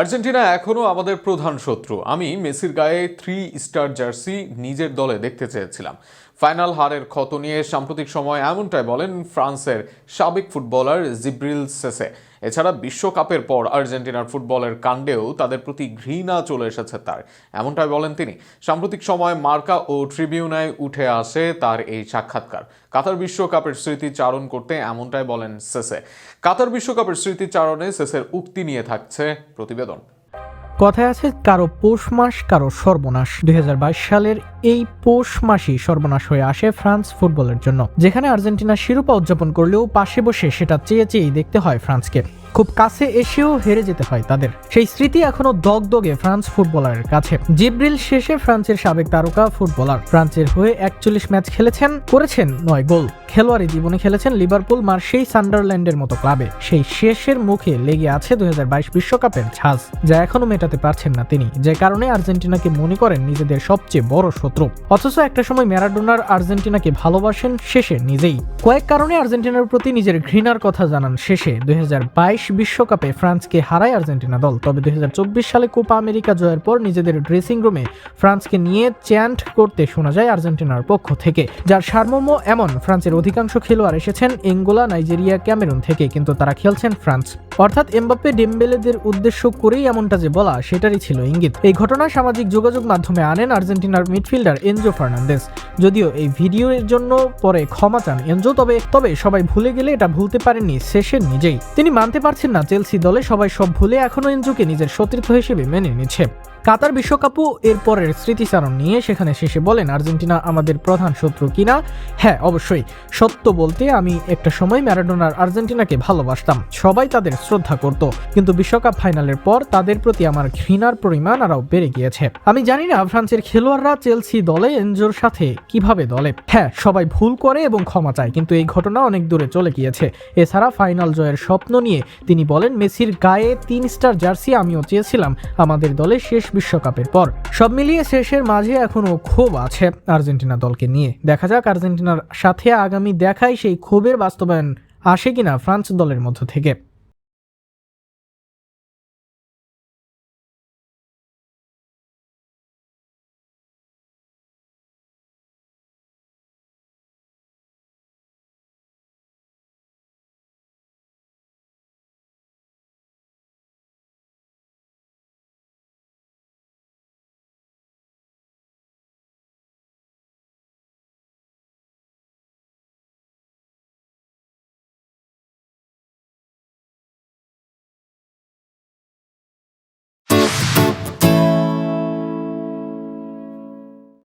Argentina এখনও আমাদের প্রধান শত্রু। আমি মেসির গায়ে 3 স্টার জার্সি নিজের দলে দেখতে চেয়েছিলাম। ফাইনাল হারের ক্ষত নিয়ে সাম্প্রতিক সময় এমনটাই বলেন ফ্রান্সের সাবেক ফুটবলার জিব্রিল সেসে। এছাড়া বিশ্বকাপের পর আর্জেন্টিনার ফুটবলের কাণ্ডেও তাদের প্রতি ঘৃণা চলে এসেছে তার, এমনটাই বলেন তিনি। সাম্প্রতিক সময় মার্কা ও ট্রিবিউনায় উঠে আসে তার এই সাক্ষাৎকার। কাতার বিশ্বকাপের স্মৃতিচারণ করতে এমনটাই বলেন সেসে। কাতার বিশ্বকাপের স্মৃতিচারণে সেসের উক্তি নিয়ে থাকছে প্রতিবেদন। কথায় আছে, কারো পৌষ মাস কারো সর্বনাশ। 2022 সালের এই পৌষ মাসই সর্বনাশ হয়ে আসে ফ্রান্স ফুটবলের জন্য, যেখানে আর্জেন্টিনা শিরোপা উদযাপন করলেও পাশে বসে সেটা চেয়েই দেখতে হয় ফ্রান্সকে। খুব কাছে এসেও হেরে যেতে হয় তাদের। সেই স্মৃতি এখনো দগদগে ফ্রান্স ফুটবলারের কাছে। জিব্রিল শেষে ফ্রান্সের সাবেক তারকা ফুটবলার। ফ্রান্সের হয়ে 41 ম্যাচ খেলেছেন, করেছেন 9 গোল। খেলোয়াড়ি জীবনে খেলেছেন লিভারপুল, মার্সেই, সান্ডারল্যান্ডের মতো ক্লাবে। সেই শেষের মুখে লেগে আছে 2022 বিশ্বকাপের ঝাঁজ, যা এখনো মেটাতে পারছেন না তিনি, যে কারণে আর্জেন্টিনাকে মনে করেন নিজেদের সবচেয়ে বড় শত্রু। অথচ একটা সময় ম্যারাডোনার আর্জেন্টিনাকে ভালোবাসেন শেষে নিজেই। কয়েক কারণে আর্জেন্টিনার প্রতি নিজের ঘৃণার কথা জানান শেষে। 2022 বিশ্বকাপে ফ্রান্সকে হারায় আর্জেন্টিনা দল। তবে 2024 সালে কোপা আমেরিকা জয়ের পর নিজেদের ড্রেসিং রুমে ফ্রান্সকে নিয়ে চ্যান্ট করতে শোনা যায় আর্জেন্টিনার পক্ষ থেকে, যার সারমর্ম এমন: ফ্রান্সের অধিকাংশ খেলোয়াড় এসেছেন এঙ্গোলা, নাইজেরিয়া, ক্যামেরুন থেকে, কিন্তু তারা খেলছেন ফ্রান্স। অর্থাৎ এমবাপ্পে, ডেম্বেলেদের উদ্দেশ্য করেই এমনটা যে বলা, সেটারই ছিল ইঙ্গিত। এই ঘটনা সামাজিক যোগাযোগ মাধ্যমে আনেন আর্জেন্টিনার মিডফিল্ডার এনজো ফার্নান্দেজ। যদিও এই ভিডিওর জন্য পরে ক্ষমা চান এনজো, তবে সবাই ভুলে গেলে এটা ভুলতে পারেননি শেষে নিজেই। তিনি মানতে পারছেন না চেলসি দলে সবাই সব ভুলে এখনো এনজোকে নিজের সতীর্থ হিসেবে মেনে নিচ্ছে। কাতার বিশ্বকাপও এর পরের স্মৃতিচারণ নিয়ে সেখানে শেষে বলেন, আর্জেন্টিনা আমাদের প্রধান শত্রু কিনা? হ্যাঁ, অবশ্যই। সত্য বলতে আমি একটা সময় ম্যারাডোনার আর্জেন্টিনাকে ভালোবাসতাম, সবাই তাদের শ্রদ্ধা করত, কিন্তু বিশ্বকাপ ফাইনালের পর তাদের প্রতি আমার ঘৃণার পরিমাণ আরও বেড়ে গিয়েছে। আমি জানি না ফ্রান্সের খেলোয়াড়রা চেলসি দলে এনজোর সাথে কিভাবে দলে। হ্যাঁ, সবাই ভুল করে এবং ক্ষমা চায়, কিন্তু এই ঘটনা অনেক দূরে চলে গিয়েছে। এছাড়া ফাইনাল জয়ের স্বপ্ন নিয়ে তিনি বলেন, মেসির গায়ে 3 স্টার জার্সি আমিও চেয়েছিলাম আমাদের দলে শেষ বিশ্বকাপের পর। সব মিলিয়ে শেষের মাঝে এখনো ক্ষোভ আছে আর্জেন্টিনা দলকে নিয়ে। দেখা যাক আর্জেন্টিনার সাথে আগামী দেখায় সেই ক্ষোভের বাস্তবায়ন আসে কিনা ফ্রান্স দলের মধ্য থেকে।